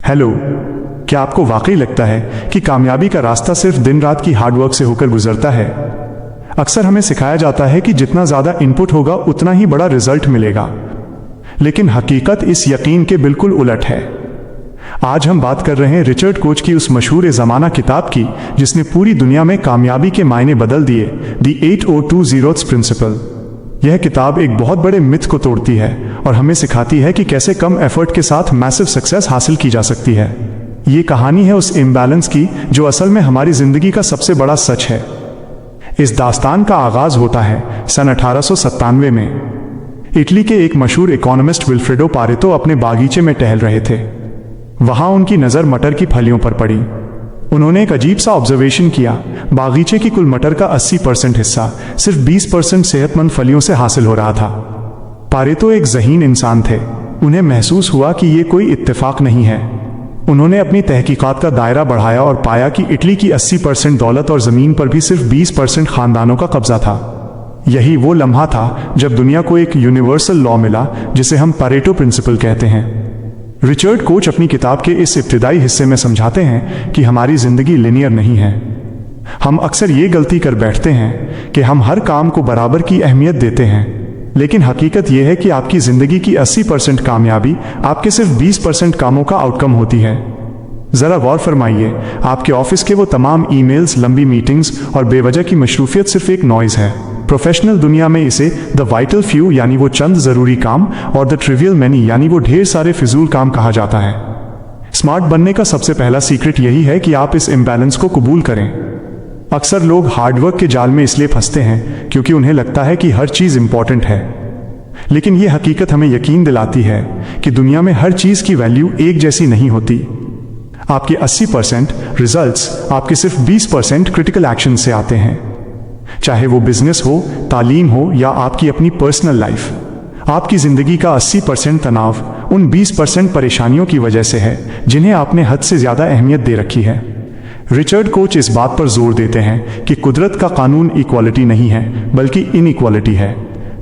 Hello, क्या आपको वाकई लगता है कि कामयाबी का रास्ता सिर्फ दिन रात की हार्डवर्क से होकर गुजरता है? अक्सर हमें सिखाया जाता है कि जितना ज़्यादा इनपुट होगा उतना ही बड़ा रिजल्ट मिलेगा, लेकिन हकीकत इस यकीन के बिल्कुल उलट है। आज हम बात कर रहे हैं रिचर्ड कोच की उस मशहूर ज़माना किताब की जिसने पूरी दुनिया में कामयाबी के मायने बदल दिए, द 802 प्रिंसिपल। यह किताब एक बहुत बड़े मिथ को तोड़ती है और हमें सिखाती है कि कैसे कम एफर्ट के साथ मैसिव सक्सेस हासिल की जा सकती है। ये कहानी है उस इम्बैलेंस की जो असल में हमारी जिंदगी का सबसे बड़ा सच है। इस दास्तान का आगाज होता है सन 1897 में। इटली के एक मशहूर इकोनॉमिस्ट विल्फ्रेडो पारेटो अपने बागीचे में टहल रहे थे। वहां उनकी नज़र मटर की फलियों पर पड़ी। उन्होंने एक अजीब सा ऑब्जर्वेशन किया। बागीचे की कुल मटर का 80% हिस्सा सिर्फ 20% सेहतमंद फलियों से हासिल हो रहा था। पारेटो एक ज़हीन इंसान थे। उन्हें महसूस हुआ कि ये कोई इत्तेफाक नहीं है। उन्होंने अपनी तहकीकात का दायरा बढ़ाया और पाया कि इटली की 80% दौलत और ज़मीन पर भी सिर्फ 20% खानदानों का कब्जा था। यही वो लम्हा था जब दुनिया को एक यूनिवर्सल लॉ मिला जिसे हम पारेटो प्रिंसिपल कहते हैं। रिचर्ड कोच अपनी किताब के इस इब्तिदाई हिस्से में समझाते हैं कि हमारी जिंदगी लिनियर नहीं है। हम अक्सर ये गलती कर बैठते हैं कि हम हर काम को बराबर की अहमियत देते हैं, लेकिन हकीकत यह है कि आपकी जिंदगी की 80% कामयाबी आपके सिर्फ 20% कामों का आउटकम होती है। जरा गौर फरमाइए, आपके ऑफिस के वो तमाम ईमेल्स, लंबी मीटिंग्स और बेवजह की मशरूफियत सिर्फ एक नॉइज है। प्रोफेशनल दुनिया में इसे द वाइटल फ्यू यानी वो चंद जरूरी काम और द ट्रिवियल मैनी यानी वो ढेर सारे फिजूल काम कहा जाता है। स्मार्ट बनने का सबसे पहला सीक्रेट यही है कि आप इस इम्बैलेंस को कबूल करें। अक्सर लोग हार्डवर्क के जाल में इसलिए फंसते हैं क्योंकि उन्हें लगता है कि हर चीज इंपॉर्टेंट है, लेकिन ये हकीकत हमें यकीन दिलाती है कि दुनिया में हर चीज की वैल्यू एक जैसी नहीं होती। आपके 80% रिजल्ट्स आपके सिर्फ 20% क्रिटिकल एक्शन से आते हैं। चाहे वो बिजनेस हो, तालीम हो या आपकी अपनी पर्सनल लाइफ। आपकी जिंदगी का 80% तनाव उन 20% परेशानियों की वजह से है जिन्हें आपने हद से ज्यादा अहमियत दे रखी है। रिचर्ड कोच इस बात पर जोर देते हैं कि कुदरत का कानून इक्वालिटी नहीं है बल्कि इनइक्वालिटी है।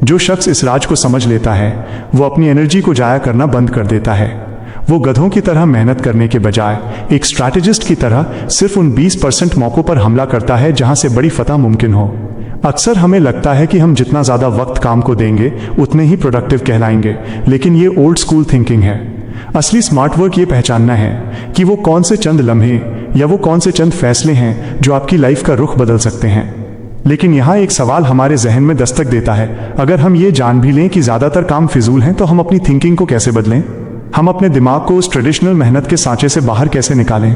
जो शख्स इस राज को समझ लेता है वो अपनी एनर्जी को जाया करना बंद कर देता है। वो गधों की तरह मेहनत करने के बजाय एक स्ट्रैटेजिस्ट की तरह सिर्फ उन 20% मौकों पर हमला करता है जहां से बड़ी फतह मुमकिन हो। अक्सर हमें लगता है कि हम जितना ज़्यादा वक्त काम को देंगे उतने ही प्रोडक्टिव कहलाएंगे, लेकिन ये ओल्ड स्कूल थिंकिंग है। असली स्मार्ट वर्क ये पहचानना है कि वो कौन से चंद लम्हे या वो कौन से चंद फैसले हैं जो आपकी लाइफ का रुख बदल सकते हैं। लेकिन यहाँ एक सवाल हमारे जहन में दस्तक देता है, अगर हम ये जान भी लें कि ज़्यादातर काम फिजूल हैं तो हम अपनी थिंकिंग को कैसे बदलें? हम अपने दिमाग को उस ट्रेडिशनल मेहनत के सांचे से बाहर कैसे निकालें?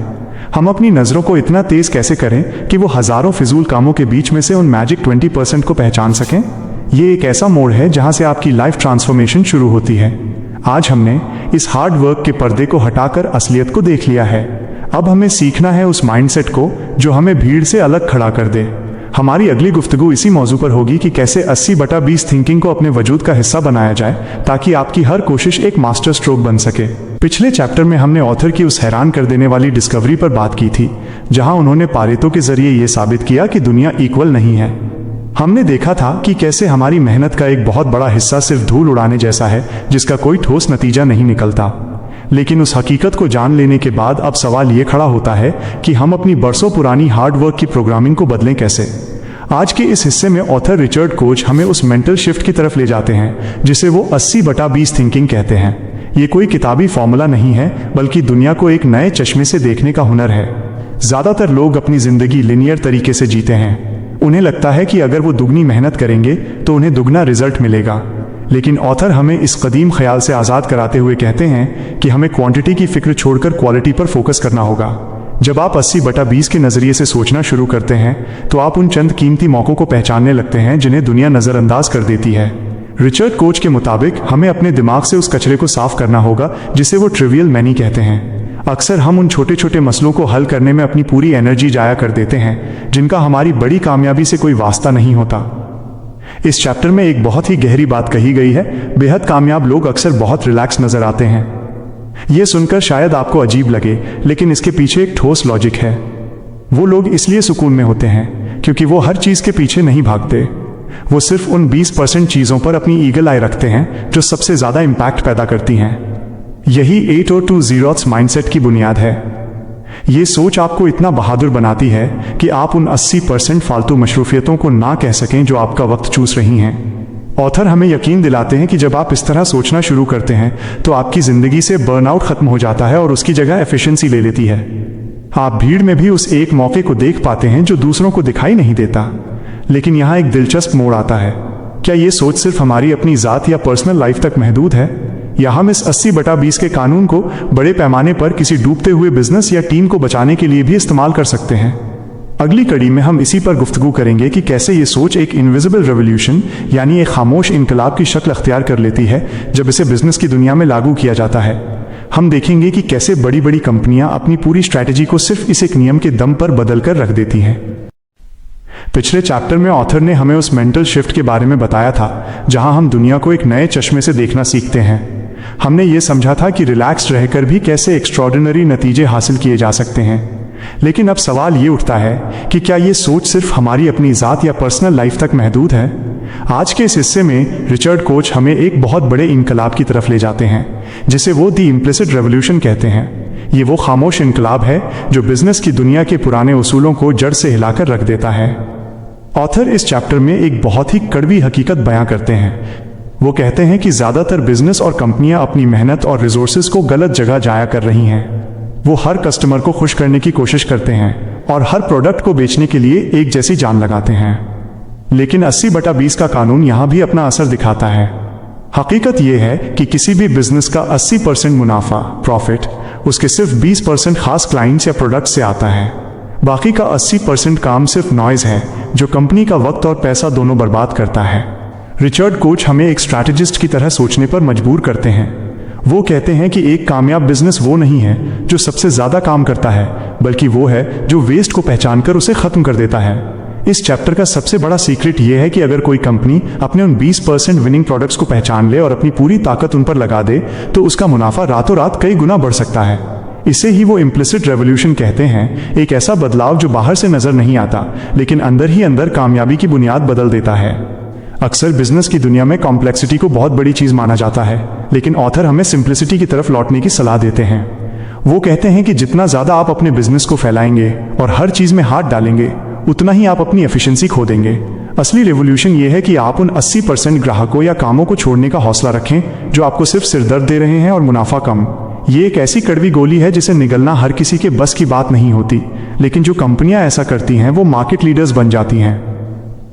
हम अपनी नज़रों को इतना तेज कैसे करें कि वो हज़ारों फिजूल कामों के बीच में से उन मैजिक 20% को पहचान सकें? ये एक ऐसा मोड़ है जहां से आपकी लाइफ ट्रांसफॉर्मेशन शुरू होती है। आज हमने इस हार्ड वर्क के पर्दे को हटाकर असलियत को देख लिया है। अब हमें सीखना है उस माइंडसेट को जो हमें भीड़ से अलग खड़ा कर दे। हमारी अगली गुफ्तगू इसी मौजू पर होगी कि कैसे 80/20 थिंकिंग को अपने वजूद का हिस्सा बनाया जाए ताकि आपकी हर कोशिश एक मास्टर स्ट्रोक बन सके। पिछले चैप्टर में हमने ऑथर की उस हैरान कर देने वाली डिस्कवरी पर बात की थी जहां उन्होंने पारेटो के जरिए यह साबित किया कि दुनिया इक्वल नहीं है। हमने देखा था कि कैसे हमारी मेहनत का एक बहुत बड़ा हिस्सा सिर्फ धूल उड़ाने जैसा है जिसका कोई ठोस नतीजा नहीं निकलता। लेकिन उस हकीकत को जान लेने के बाद अब सवाल ये खड़ा होता है कि हम अपनी बरसों पुरानी हार्डवर्क की प्रोग्रामिंग को बदलें कैसे। आज के इस हिस्से में ऑथर रिचर्ड कोच हमें उस मेंटल शिफ्ट की तरफ ले जाते हैं जिसे वो 80/20 थिंकिंग कहते हैं। ये कोई किताबी फॉर्मूला नहीं है बल्कि दुनिया को एक नए चश्मे से देखने का हुनर है। ज़्यादातर लोग अपनी ज़िंदगी लिनियर तरीके से जीते हैं। उन्हें लगता है कि अगर वो दुगनी मेहनत करेंगे तो उन्हें दुगना रिजल्ट मिलेगा। लेकिन ऑथर हमें इस कदीम ख्याल से आज़ाद कराते हुए कहते हैं कि हमें क्वांटिटी की फिक्र छोड़कर क्वालिटी पर फोकस करना होगा। जब आप 80/20 के नज़रिए से सोचना शुरू करते हैं तो आप उन चंद कीमती मौक़ों को पहचानने लगते हैं जिन्हें दुनिया नज़रअंदाज कर देती है। रिचर्ड कोच के मुताबिक हमें अपने दिमाग से उस कचरे को साफ करना होगा जिसे वो ट्रिवियल मैनी कहते हैं। अक्सर हम उन छोटे छोटे मसलों को हल करने में अपनी पूरी एनर्जी जाया कर देते हैं जिनका हमारी बड़ी कामयाबी से कोई वास्ता नहीं होता। इस चैप्टर में एक बहुत ही गहरी बात कही गई है। बेहद कामयाब लोग अक्सर बहुत रिलैक्स नजर आते हैं। यह सुनकर शायद आपको अजीब लगे, लेकिन इसके पीछे एक ठोस लॉजिक है। वो लोग इसलिए सुकून में होते हैं क्योंकि वो हर चीज के पीछे नहीं भागते। वो सिर्फ उन 20% चीजों पर अपनी ईगल आई रखते हैं जो सबसे ज्यादा इम्पैक्ट पैदा करती हैं। यही 8 और 2 zeros माइंडसेट की बुनियाद है। ये सोच आपको इतना बहादुर बनाती है कि आप उन 80% फालतू मशरूफियतों को ना कह सकें जो आपका वक्त चूस रही हैं। ऑथर हमें यकीन दिलाते हैं कि जब आप इस तरह सोचना शुरू करते हैं तो आपकी जिंदगी से बर्नआउट खत्म हो जाता है और उसकी जगह एफिशिएंसी ले लेती है। आप भीड़ में भी उस एक मौके को देख पाते हैं जो दूसरों को दिखाई नहीं देता। लेकिन यहाँ एक दिलचस्प मोड़ आता है। क्या ये सोच सिर्फ हमारी अपनी ज़ात या पर्सनल लाइफ तक महदूद है, या हम इस 80/20 के कानून को बड़े पैमाने पर किसी डूबते हुए बिजनेस या टीम को बचाने के लिए भी इस्तेमाल कर सकते हैं? अगली कड़ी में हम इसी पर गुफ्तगू करेंगे कि कैसे ये सोच एक इनविजिबल रेवोल्यूशन यानी एक खामोश इनकलाब की शक्ल अख्तियार कर लेती है जब इसे बिजनेस की दुनिया में लागू किया जाता है। हम देखेंगे कि कैसे बड़ी बड़ी कंपनियां अपनी पूरी स्ट्रैटेजी को सिर्फ इस एक नियम के दम पर बदल कर रख देती हैं। पिछले चैप्टर में ऑथर ने हमें उस मेंटल शिफ्ट के बारे में बताया था जहां हम दुनिया को एक नए चश्मे से देखना सीखते हैं। हमने ये समझा था कि रिलैक्स्ड रहकर भी कैसे एक्स्ट्रॉर्डिनरी नतीजे हासिल किए जा सकते हैं। लेकिन अब सवाल ये उठता है कि क्या ये सोच सिर्फ हमारी अपनी ज़ात या पर्सनल लाइफ तक महदूद है? आज के इस हिस्से में रिचर्ड कोच हमें एक बहुत बड़े इनकलाब की तरफ ले जाते हैं जिसे वो दी इम्प्लिसिट रेवोल्यूशन कहते हैं। ये वो खामोश इनकलाब है जो बिजनेस की दुनिया के पुराने उसूलों को जड़ से हिलाकर रख देता है। ऑथर इस चैप्टर में एक बहुत ही कड़वी हकीकत बयां करते हैं। वो कहते हैं कि ज़्यादातर बिजनेस और कंपनियां अपनी मेहनत और रिसोर्सेज को गलत जगह जाया कर रही हैं। वो हर कस्टमर को खुश करने की कोशिश करते हैं और हर प्रोडक्ट को बेचने के लिए एक जैसी जान लगाते हैं। लेकिन 80/20 का कानून यहाँ भी अपना असर दिखाता है। हकीकत यह है कि किसी भी बिजनेस का 80% मुनाफा प्रॉफिट उसके सिर्फ 20% खास क्लाइंट्स या प्रोडक्ट से आता है। बाकी का 80% काम सिर्फ नॉइज है जो कंपनी का वक्त और पैसा दोनों बर्बाद करता है। रिचर्ड कोच हमें एक स्ट्रैटेजिस्ट की तरह सोचने पर मजबूर करते हैं। वो कहते हैं कि एक कामयाब बिजनेस वो नहीं है जो सबसे ज्यादा काम करता है, बल्कि वो है जो वेस्ट को पहचानकर उसे खत्म कर देता है। इस चैप्टर का सबसे बड़ा सीक्रेट ये है कि अगर कोई कंपनी अपने उन 20% विनिंग प्रोडक्ट्स को पहचान ले और अपनी पूरी ताकत उन पर लगा दे तो उसका मुनाफा रातों रात कई गुना बढ़ सकता है। इसे ही वो इम्प्लिसिट रेवोल्यूशन कहते हैं, एक ऐसा बदलाव जो बाहर से नजर नहीं आता लेकिन अंदर ही अंदर कामयाबी की बुनियाद बदल देता है। अक्सर बिजनेस की दुनिया में कॉम्प्लेक्सिटी को बहुत बड़ी चीज माना जाता है, लेकिन ऑथर हमें सिंप्लिसिटी की तरफ लौटने की सलाह देते हैं। वो कहते हैं कि जितना ज्यादा आप अपने बिजनेस को फैलाएंगे और हर चीज में हाथ डालेंगे उतना ही आप अपनी एफिशिएंसी खो देंगे। असली रेवोल्यूशन ये है कि आप उन 80% ग्राहकों या कामों को छोड़ने का हौसला रखें जो आपको सिर्फ सिरदर्द दे रहे हैं और मुनाफा कम। ये एक ऐसी कड़वी गोली है जिसे निगलना हर किसी के बस की बात नहीं होती, लेकिन जो कंपनियां ऐसा करती हैं वो मार्केट लीडर्स बन जाती हैं।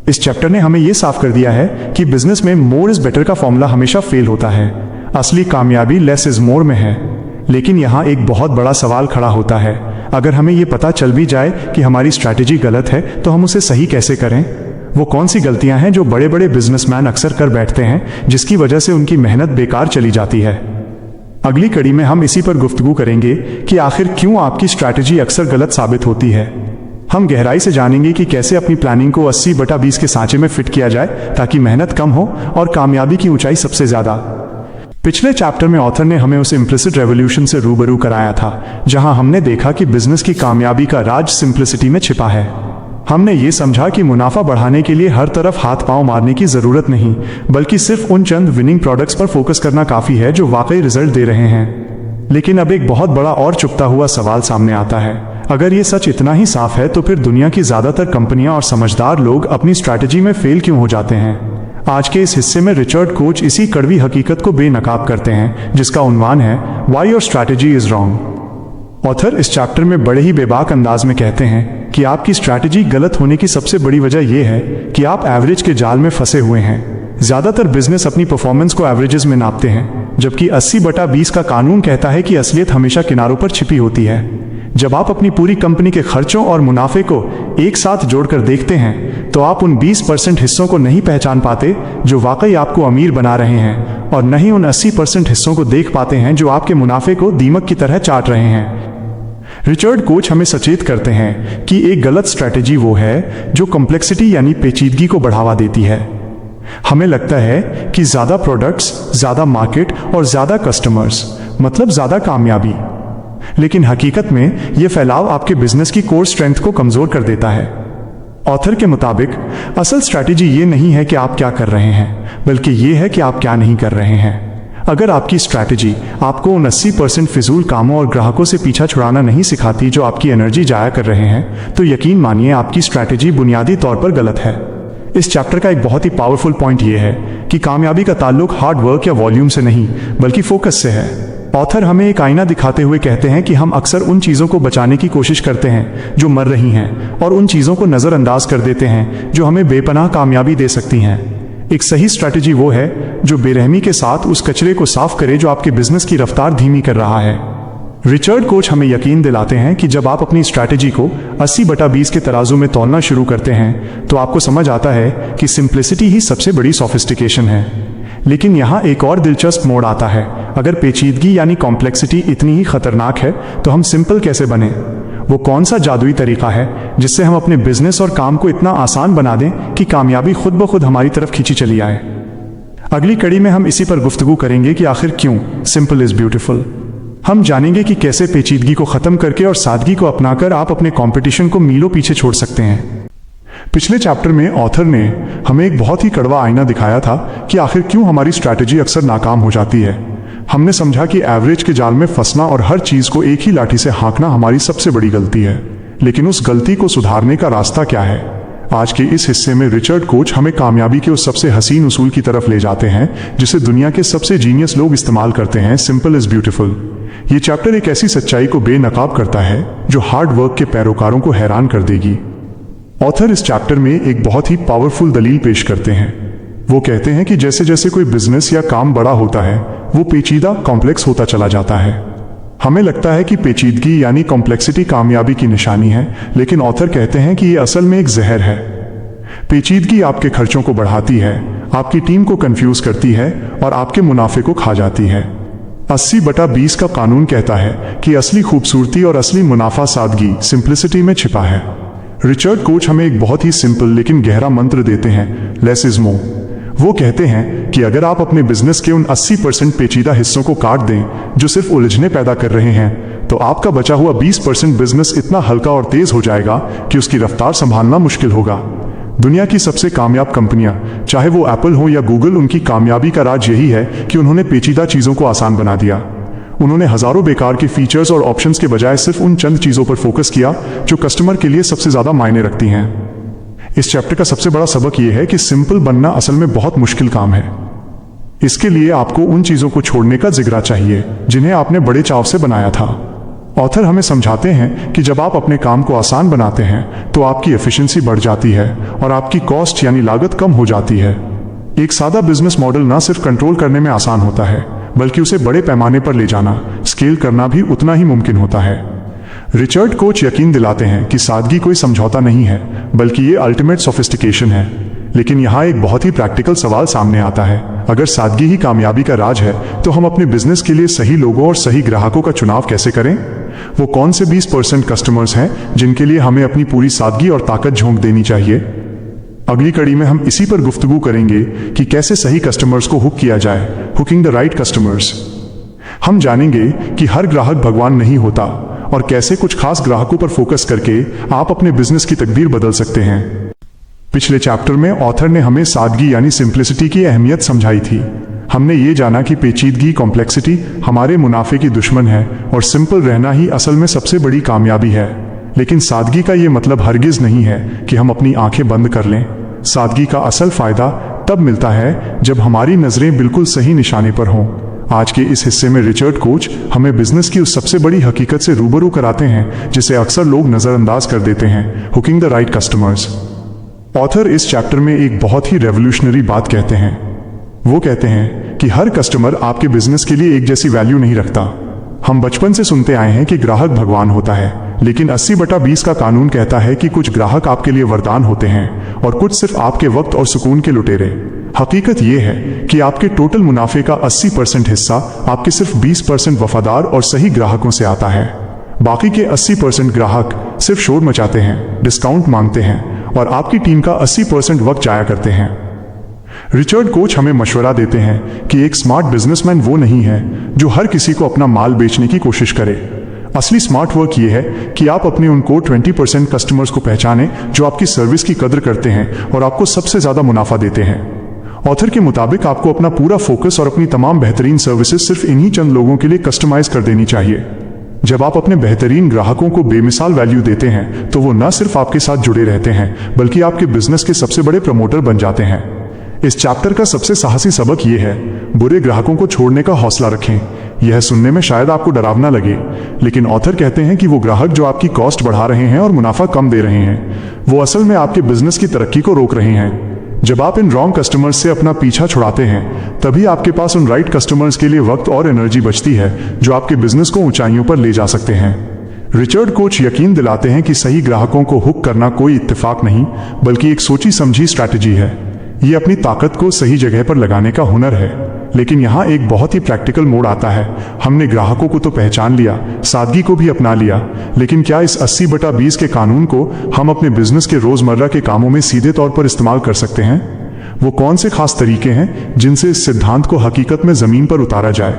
इस चैप्टर ने हमें यह साफ कर दिया है कि बिजनेस में मोर इज बेटर का फॉर्मूला हमेशा फेल होता है। असली कामयाबी लेस इज मोर में है। लेकिन यहाँ एक बहुत बड़ा सवाल खड़ा होता है, अगर हमें यह पता चल भी जाए कि हमारी स्ट्रैटेजी गलत है तो हम उसे सही कैसे करें? वो कौन सी गलतियां हैं जो बड़े बड़े बिजनेसमैन अक्सर कर बैठते हैं जिसकी वजह से उनकी मेहनत बेकार चली जाती है? अगली कड़ी में हम इसी पर गुफ्तगू करेंगे कि आखिर क्यों आपकी स्ट्रैटेजी अक्सर गलत साबित होती है। हम गहराई से जानेंगे कि कैसे अपनी प्लानिंग को 80/20 के सांचे में फिट किया जाए ताकि मेहनत कम हो और कामयाबी की ऊंचाई सबसे ज्यादा। पिछले चैप्टर में ऑथर ने हमें उस इम्प्लिसिट रेवोल्यूशन से रूबरू कराया था जहां हमने देखा कि बिजनेस की कामयाबी का राज सिंप्लिसिटी में छिपा है। हमने ये समझा कि मुनाफा बढ़ाने के लिए हर तरफ हाथ पांव मारने की जरूरत नहीं, बल्कि सिर्फ उन चंद विनिंग प्रोडक्ट्स पर फोकस करना काफी है जो वाकई रिजल्ट दे रहे हैं। लेकिन अब एक बहुत बड़ा और चुपता हुआ सवाल सामने आता है, अगर ये सच इतना ही साफ है तो फिर दुनिया की ज्यादातर कंपनियां और समझदार लोग अपनी स्ट्रैटेजी में फेल क्यों हो जाते हैं? आज के इस हिस्से में रिचर्ड कोच इसी कड़वी हकीकत को बेनकाब करते हैं जिसका उन्वान है why your strategy is wrong. Author इस चैप्टर में बड़े ही बेबाक अंदाज में कहते हैं कि आपकी स्ट्रैटेजी गलत होने की सबसे बड़ी वजह यह है कि आप एवरेज के जाल में फंसे हुए हैं। ज्यादातर बिजनेस अपनी परफॉर्मेंस को एवरेजेस में नापते हैं, जबकि 80/20 का कानून कहता है कि असलियत हमेशा किनारों पर छिपी होती है। जब आप अपनी पूरी कंपनी के खर्चों और मुनाफे को एक साथ जोड़कर देखते हैं तो आप उन 20% हिस्सों को नहीं पहचान पाते जो वाकई आपको अमीर बना रहे हैं, और न ही उन 80% हिस्सों को देख पाते हैं जो आपके मुनाफे को दीमक की तरह चाट रहे हैं। रिचर्ड कोच हमें सचेत करते हैं कि एक गलत स्ट्रैटेजी वो है जो कॉम्प्लेक्सिटी यानी पेचीदगी को बढ़ावा देती है। हमें लगता है कि ज्यादा प्रोडक्ट्स, ज्यादा मार्केट और ज्यादा कस्टमर्स मतलब ज्यादा कामयाबी, लेकिन हकीकत में यह फैलाव आपके बिजनेस की कोर स्ट्रेंथ को कमजोर कर देता है। ऑथर के मुताबिक असल स्ट्रैटेजी ये नहीं है कि आप क्या कर रहे हैं, बल्कि ये है कि आप क्या नहीं कर रहे हैं। अगर आपकी स्ट्रैटेजी आपको उन 80% फिजूल कामों और ग्राहकों से पीछा छुड़ाना नहीं सिखाती जो आपकी एनर्जी जाया कर रहे हैं, तो यकीन मानिए आपकी स्ट्रैटेजी बुनियादी तौर पर गलत है। इस चैप्टर का एक बहुत ही पावरफुल पॉइंट यह है कि कामयाबी का ताल्लुक हार्ड वर्क या वॉल्यूम से नहीं बल्कि फोकस से है। ऑथर हमें एक आईना दिखाते हुए कहते हैं कि हम अक्सर उन चीज़ों को बचाने की कोशिश करते हैं जो मर रही हैं और उन चीज़ों को नज़रअंदाज कर देते हैं जो हमें बेपनाह कामयाबी दे सकती हैं। एक सही स्ट्रैटेजी वो है जो बेरहमी के साथ उस कचरे को साफ करे जो आपके बिजनेस की रफ्तार धीमी कर रहा है। रिचर्ड कोच हमें यकीन दिलाते हैं कि जब आप अपनी स्ट्रैटेजी को 80/20 के तराजू में तौलना शुरू करते हैं तो आपको समझ आता है कि सिंप्लिसिटी ही सबसे बड़ी सोफिस्टिकेशन है। लेकिन यहाँ एक और दिलचस्प मोड़ आता है। अगर पेचीदगी यानी कॉम्प्लेक्सिटी इतनी ही खतरनाक है तो हम सिंपल कैसे बने? वो कौन सा जादुई तरीका है जिससे हम अपने बिजनेस और काम को इतना आसान बना दें कि कामयाबी खुद ब खुद हमारी तरफ खींची चली आए? अगली कड़ी में हम इसी पर गुफ्तगू करेंगे कि आखिर क्यों सिंपल इज ब्यूटीफुल। हम जानेंगे कि कैसे पेचीदगी को खत्म करके और सादगी को अपनाकर आप अपने कंपटीशन को मीलों पीछे छोड़ सकते हैं। पिछले चैप्टर में ऑथर ने हमें एक बहुत ही कड़वा आईना दिखाया था कि आखिर क्यों हमारी स्ट्रैटेजी अक्सर नाकाम हो जाती है। हमने समझा कि एवरेज के जाल में फंसना और हर चीज को एक ही लाठी से हाँकना हमारी सबसे बड़ी गलती है। लेकिन उस गलती को सुधारने का रास्ता क्या है? आज के इस हिस्से में रिचर्ड कोच हमें कामयाबी के उस सबसे हसीन उसूल की तरफ ले जाते हैं जिसे दुनिया के सबसे जीनियस लोग इस्तेमाल करते हैं, सिंपल इज ब्यूटीफुल। ये चैप्टर एक ऐसी सच्चाई को बेनकाब करता है जो हार्ड वर्क के पैरोकारों को हैरान कर देगी। ऑथर इस चैप्टर में एक बहुत ही पावरफुल दलील पेश करते हैं। वो कहते हैं कि जैसे जैसे कोई बिजनेस या काम बड़ा होता है वो पेचीदा कॉम्प्लेक्स होता चला जाता है। हमें लगता है कि पेचीदगी यानी कॉम्प्लेक्सिटी कामयाबी की निशानी है, लेकिन ऑथर कहते हैं कि ये असल में एक जहर है। पेचीदगी आपके खर्चों को बढ़ाती है, आपकी टीम को कंफ्यूज करती है और आपके मुनाफे को खा जाती है। 80/20 का कानून कहता है कि असली खूबसूरती और असली मुनाफा सादगी सिंप्लिसिटी में छिपा है। रिचर्ड कोच हमें एक बहुत ही सिंपल लेकिन गहरा मंत्र देते हैं, लेस इज मोर। वो कहते हैं कि अगर आप अपने बिजनेस के उन 80% पेचीदा हिस्सों को काट दें जो सिर्फ उलझने पैदा कर रहे हैं, तो आपका बचा हुआ 20% बिजनेस इतना हल्का और तेज हो जाएगा कि उसकी रफ्तार संभालना मुश्किल होगा। दुनिया की सबसे कामयाब कंपनियां, चाहे वो एप्पल हो या गूगल, उनकी कामयाबी का राज यही है कि उन्होंने पेचीदा चीजों को आसान बना दिया। उन्होंने हजारों बेकार के फीचर्स और ऑप्शंस के बजाय सिर्फ उन चंद चीजों पर फोकस किया जो कस्टमर के लिए सबसे ज्यादा मायने रखती हैं। इस चैप्टर का सबसे बड़ा सबक यह है कि सिंपल बनना असल में बहुत मुश्किल काम है। इसके लिए आपको उन चीजों को छोड़ने का जिगरा चाहिए जिन्हें आपने बड़े चाव से बनाया था। ऑथर हमें समझाते हैं कि जब आप अपने काम को आसान बनाते हैं तो आपकी एफिशिएंसी बढ़ जाती है और आपकी कॉस्ट यानी लागत कम हो जाती है। एक सादा बिजनेस मॉडल न सिर्फ कंट्रोल करने में आसान होता है बल्कि उसे बड़े पैमाने पर ले जाना, स्केल करना भी उतना ही मुमकिन होता है। रिचर्ड कोच यकीन दिलाते हैं कि सादगी कोई समझौता नहीं है बल्कि ये अल्टीमेट सोफिस्टिकेशन है। लेकिन यहाँ एक बहुत ही प्रैक्टिकल सवाल सामने आता है। अगर सादगी ही कामयाबी का राज है तो हम अपने बिजनेस के लिए सही लोगों और सही ग्राहकों का चुनाव कैसे करें? वो कौन से 20% कस्टमर्स हैं जिनके लिए हमें अपनी पूरी सादगी और ताकत झोंक देनी चाहिए? अगली कड़ी में हम इसी पर गुफ्तगू करेंगे कि कैसे सही कस्टमर्स को हुक किया जाए, हुकिंग द राइट कस्टमर्स। हम जानेंगे कि हर ग्राहक भगवान नहीं होता और कैसे कुछ खास ग्राहकों पर फोकस करके आप अपने बिजनेस की तकदीर बदल सकते हैं। पिछले चैप्टर में ऑथर ने हमें सादगी यानी सिंप्लिसिटी की अहमियत समझाई थी। हमने ये जाना कि पेचीदगी, कॉम्प्लेक्सिटी हमारे मुनाफे की दुश्मन है और सिंपल रहना ही असल में सबसे बड़ी कामयाबी है। लेकिन सादगी का ये मतलब हरगिज नहीं है कि हम अपनी आंखें बंद कर लें। सादगी का असल फायदा तब मिलता है जब हमारी नजरें बिल्कुल सही निशाने पर हों। आज के इस हिस्से में रिचर्ड कोच हमें बिजनेस की उस सबसे बड़ी हकीकत से रूबरू कराते हैं जिसे अक्सर लोग नजरअंदाज कर देते हैं, hooking the right customers. Author इस चैप्टर में एक बहुत ही रेवोल्यूशनरी बात कहते हैं। वो कहते हैं कि हर कस्टमर आपके बिजनेस के लिए एक जैसी वैल्यू नहीं रखता। हम बचपन से सुनते आए हैं कि ग्राहक भगवान होता है, लेकिन 80/20 का कानून कहता है कि कुछ ग्राहक आपके लिए वरदान होते हैं और कुछ सिर्फ आपके वक्त और सुकून के लुटेरे। हकीकत यह है कि आपके टोटल मुनाफे का 80% हिस्सा आपके सिर्फ 20% वफादार और सही ग्राहकों से आता है। बाकी के 80% ग्राहक सिर्फ शोर मचाते हैं, डिस्काउंट मांगते हैं और आपकी टीम का 80% वक्त जाया करते हैं। रिचर्ड कोच हमें मशवरा देते हैं कि एक स्मार्ट बिजनेसमैन वो नहीं है जो हर किसी को अपना माल बेचने की कोशिश करे। असली स्मार्ट वर्क ये है कि आप अपने उन कोर 20% कस्टमर्स को पहचानें जो आपकी सर्विस की कदर करते हैं और आपको सबसे ज्यादा मुनाफा देते हैं। ऑथर के मुताबिक आपको अपना पूरा फोकस और अपनी तमाम बेहतरीन सर्विसेज सिर्फ इन्हीं चंद लोगों के लिए कस्टमाइज कर देनी चाहिए। जब आप अपने बेहतरीन ग्राहकों को बेमिसाल वैल्यू देते हैं तो वो न सिर्फ आपके साथ जुड़े रहते हैं बल्कि आपके बिजनेस के सबसे बड़े प्रमोटर बन जाते हैं। इस चैप्टर का सबसे साहसी सबक ये है, बुरे ग्राहकों को छोड़ने का हौसला रखें। यह सुनने में शायद आपको डरावना लगे, लेकिन ऑथर कहते हैं कि वो ग्राहक जो आपकी कॉस्ट बढ़ा रहे हैं और मुनाफा कम दे रहे हैं, वो असल में आपके बिजनेस की तरक्की को रोक रहे हैं। जब आप इन रॉन्ग कस्टमर्स से अपना पीछा छुड़ाते हैं, तभी आपके पास उन राइट कस्टमर्स के लिए वक्त और एनर्जी बचती है जो आपके बिजनेस को ऊंचाइयों पर ले जा सकते हैं। रिचर्ड कोच यकीन दिलाते हैं कि सही ग्राहकों को हुक करना कोई इत्तेफाक नहीं, बल्कि एक सोची समझी स्ट्रैटेजी है। ये अपनी ताकत को सही जगह पर लगाने का हुनर है। लेकिन यहाँ एक बहुत ही प्रैक्टिकल मोड़ आता है। हमने ग्राहकों को तो पहचान लिया, सादगी को भी अपना लिया, लेकिन क्या इस 80/20 के कानून को हम अपने बिजनेस के रोजमर्रा के कामों में सीधे तौर पर इस्तेमाल कर सकते हैं? वो कौन से खास तरीके हैं जिनसे इस सिद्धांत को हकीकत में जमीन पर उतारा जाए?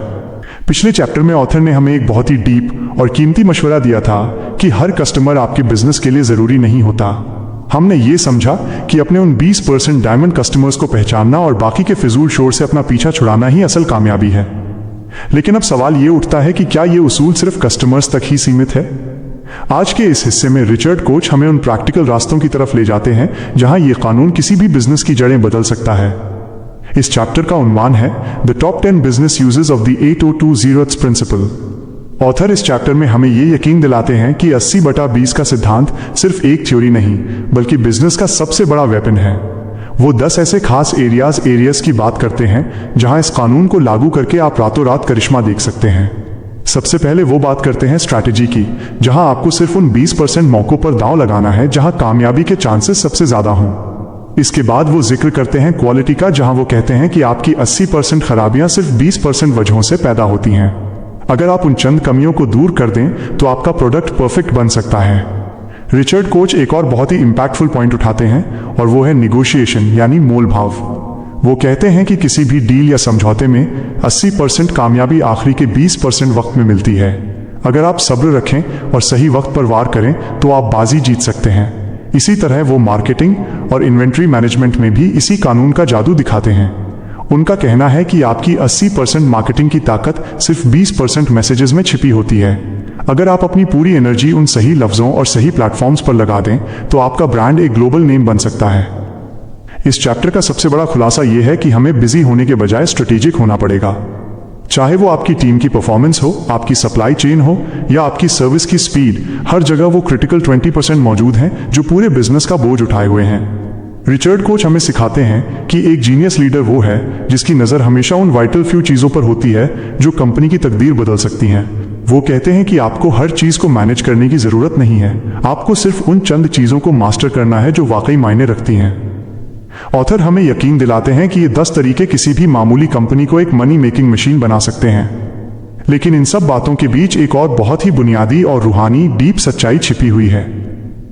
पिछले चैप्टर में ऑथर ने हमें एक बहुत ही डीप और कीमती मशवरा दिया था कि हर कस्टमर आपके बिजनेस के लिए जरूरी नहीं होता। हमने ये समझा कि अपने उन 20% डायमंड कस्टमर्स को पहचानना और बाकी के फिजूल शोर से अपना पीछा छुड़ाना ही असल कामयाबी है। लेकिन अब सवाल ये उठता है कि क्या ये उसूल सिर्फ कस्टमर्स तक ही सीमित है? आज के इस हिस्से में रिचर्ड कोच हमें उन प्रैक्टिकल रास्तों की तरफ ले जाते हैं जहां ये कानून किसी भी बिजनेस की जड़ें बदल सकता है। इस चैप्टर का उन्वान है the top 10 business uses of the 8020 principle. Author इस चैप्टर में हमें ये यकीन दिलाते हैं कि 80/20 का सिद्धांत सिर्फ एक थ्योरी नहीं, बल्कि बिजनेस का सबसे बड़ा वेपन है। वो 10 ऐसे खास एरियाज की बात करते हैं जहां इस कानून को लागू करके आप रातों रात करिश्मा देख सकते हैं। सबसे पहले वो बात करते हैं स्ट्रैटेजी की, जहां आपको सिर्फ उन 20% मौकों पर दांव लगाना है जहां कामयाबी के चांसेस सबसे ज्यादा हों। इसके बाद वो जिक्र करते हैं क्वालिटी का, जहां वो कहते हैं कि आपकी 80% खराबियां सिर्फ 20% वजहों से पैदा होती हैं। अगर आप उन चंद कमियों को दूर कर दें तो आपका प्रोडक्ट परफेक्ट बन सकता है। रिचर्ड कोच एक और बहुत ही इंपैक्टफुल पॉइंट उठाते हैं और वो है निगोशिएशन यानी मोल भाव। वो कहते हैं कि किसी भी डील या समझौते में 80% कामयाबी आखिरी के 20% वक्त में मिलती है। अगर आप सब्र रखें और सही वक्त पर वार करें तो आप बाजी जीत सकते हैं। इसी तरह वो मार्केटिंग और इन्वेंट्री मैनेजमेंट में भी इसी कानून का जादू दिखाते हैं। उनका कहना है कि आपकी 80% मार्केटिंग की ताकत सिर्फ 20% मैसेजेस में छिपी होती है। अगर आप अपनी पूरी एनर्जी उन सही लफ्ज़ों और सही प्लेटफॉर्म्स पर लगा दें तो आपका ब्रांड एक ग्लोबल नेम बन सकता है। इस चैप्टर का सबसे बड़ा खुलासा यह है कि हमें बिजी होने के बजाय स्ट्रेटेजिक होना पड़ेगा। चाहे वो आपकी टीम की परफॉर्मेंस हो, आपकी सप्लाई चेन हो या आपकी सर्विस की स्पीड, हर जगह वो क्रिटिकल 20% मौजूद हैं जो पूरे बिजनेस का बोझ उठाए हुए हैं। रिचर्ड कोच हमें सिखाते हैं कि एक जीनियस लीडर वो है जिसकी नज़र हमेशा उन वाइटल फ्यू चीज़ों पर होती है जो कंपनी की तकदीर बदल सकती हैं। वो कहते हैं कि आपको हर चीज़ को मैनेज करने की ज़रूरत नहीं है, आपको सिर्फ उन चंद चीज़ों को मास्टर करना है जो वाकई मायने रखती हैं। ऑथर हमें यकीन दिलाते हैं कि ये 10 तरीके किसी भी मामूली कंपनी को एक मनी मेकिंग मशीन बना सकते हैं। लेकिन इन सब बातों के बीच एक और बहुत ही बुनियादी और रूहानी डीप सच्चाई छिपी हुई है।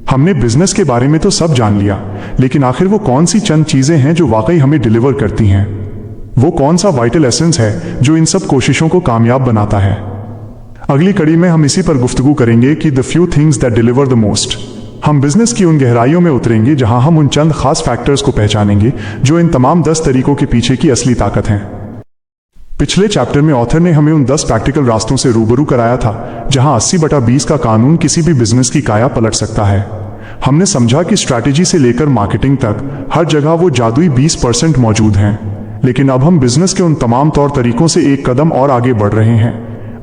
हमने बिजनेस के बारे में तो सब जान लिया, लेकिन आखिर वो कौन सी चंद चीजें हैं जो वाकई हमें डिलीवर करती हैं? वो कौन सा वाइटल एसेंस है जो इन सब कोशिशों को कामयाब बनाता है? अगली कड़ी में हम इसी पर गुफ्तगू करेंगे कि the few things that deliver the most. हम बिजनेस की उन गहराइयों में उतरेंगे जहां हम उन चंद खास फैक्टर्स को पहचानेंगे जो इन तमाम 10 तरीकों के पीछे की असली ताकत हैं। पिछले चैप्टर में ऑथर ने हमें उन 10 प्रैक्टिकल रास्तों से रूबरू कराया था जहां 80/20 का कानून किसी भी बिजनेस की काया पलट सकता है। हमने समझा कि स्ट्रैटेजी से लेकर मार्केटिंग तक हर जगह वो जादुई 20% मौजूद हैं। लेकिन अब हम बिजनेस के उन तमाम तौर तरीकों से एक कदम और आगे बढ़ रहे हैं।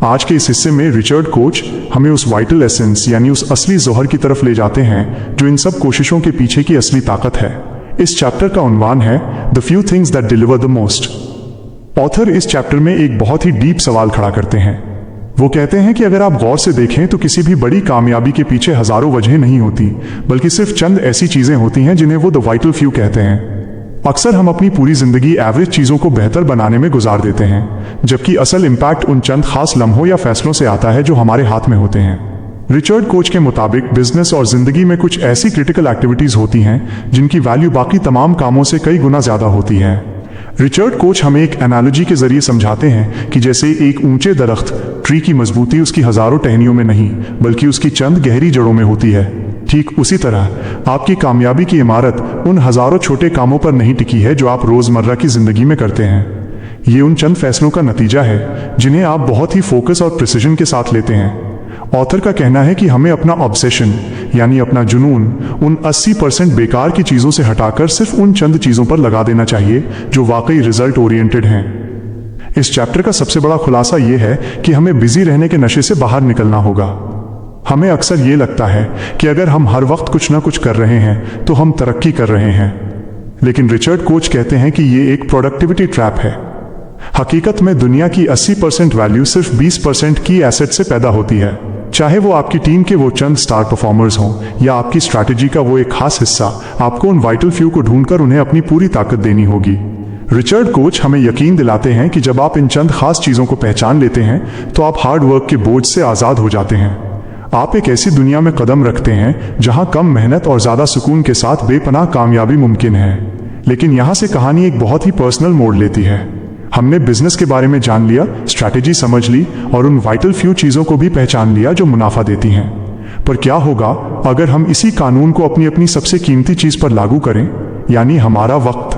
आज के इस हिस्से में रिचर्ड कोच हमें उस वाइटल एसेंस यानी उस असली जौहर की तरफ ले जाते हैं जो इन सब कोशिशों के पीछे की असली ताकत है। इस चैप्टर का उन्वान है the few things that deliver the most. Author इस चैप्टर में एक बहुत ही डीप सवाल खड़ा करते हैं। वो कहते हैं कि अगर आप गौर से देखें तो किसी भी बड़ी कामयाबी के पीछे हजारों वजहें नहीं होती, बल्कि सिर्फ चंद ऐसी चीजें होती हैं जिन्हें वो द वाइटल फ्यू कहते हैं। अक्सर हम अपनी पूरी जिंदगी एवरेज चीजों को बेहतर बनाने में गुजार देते हैं, जबकि असल इंपैक्ट उन चंद खास लम्हों या फैसलों से आता है जो हमारे हाथ में होते हैं। रिचर्ड कोच के मुताबिक बिजनेस और जिंदगी में कुछ ऐसी क्रिटिकल एक्टिविटीज होती हैं जिनकी वैल्यू बाकी तमाम कामों से कई गुना ज्यादा होती है। रिचर्ड कोच हमें एक एनालॉजी के जरिए समझाते हैं कि जैसे एक ऊंचे दरख्त ट्री की मजबूती उसकी हजारों टहनियों में नहीं बल्कि उसकी चंद गहरी जड़ों में होती है, ठीक उसी तरह आपकी कामयाबी की इमारत उन हजारों छोटे कामों पर नहीं टिकी है जो आप रोजमर्रा की जिंदगी में करते हैं। ये उन चंद फैसलों का नतीजा है जिन्हें आप बहुत ही फोकस और प्रिसिजन के साथ लेते हैं। ऑथर का कहना है कि हमें अपना ऑब्सेशन यानी अपना जुनून उन 80% बेकार की चीजों से हटाकर सिर्फ उन चंद चीजों पर लगा देना चाहिए जो वाकई रिजल्ट ओरिएंटेड हैं। इस चैप्टर का सबसे बड़ा खुलासा यह है कि हमें बिजी रहने के नशे से बाहर निकलना होगा। हमें अक्सर ये लगता है कि अगर हम हर वक्त कुछ ना कुछ कर रहे हैं तो हम तरक्की कर रहे हैं, लेकिन रिचर्ड कोच कहते हैं कि ये एक प्रोडक्टिविटी ट्रैप है। हकीकत में दुनिया की 80% वैल्यू सिर्फ 20% की एसेट से पैदा होती है, चाहे वो आपकी टीम के वो चंद स्टार परफॉर्मर्स हों या आपकी स्ट्रैटेजी का वो एक खास हिस्सा। आपको उन वाइटल फ्यू को ढूंढकर उन्हें अपनी पूरी ताकत देनी होगी। रिचर्ड कोच हमें यकीन दिलाते हैं कि जब आप इन चंद खास चीजों को पहचान लेते हैं तो आप हार्ड वर्क के बोझ से आजाद हो जाते हैं। आप एक ऐसी दुनिया में कदम रखते हैं जहां कम मेहनत और ज्यादा सुकून के साथ बेपनाह कामयाबी मुमकिन है। लेकिन यहां से कहानी एक बहुत ही पर्सनल मोड़ लेती है। हमने बिजनेस के बारे में जान लिया, स्ट्रैटेजी समझ ली और उन वाइटल फ्यू चीजों को भी पहचान लिया जो मुनाफा देती हैं। पर क्या होगा अगर हम इसी कानून को अपनी अपनी सबसे कीमती चीज पर लागू करें, यानी हमारा वक्त।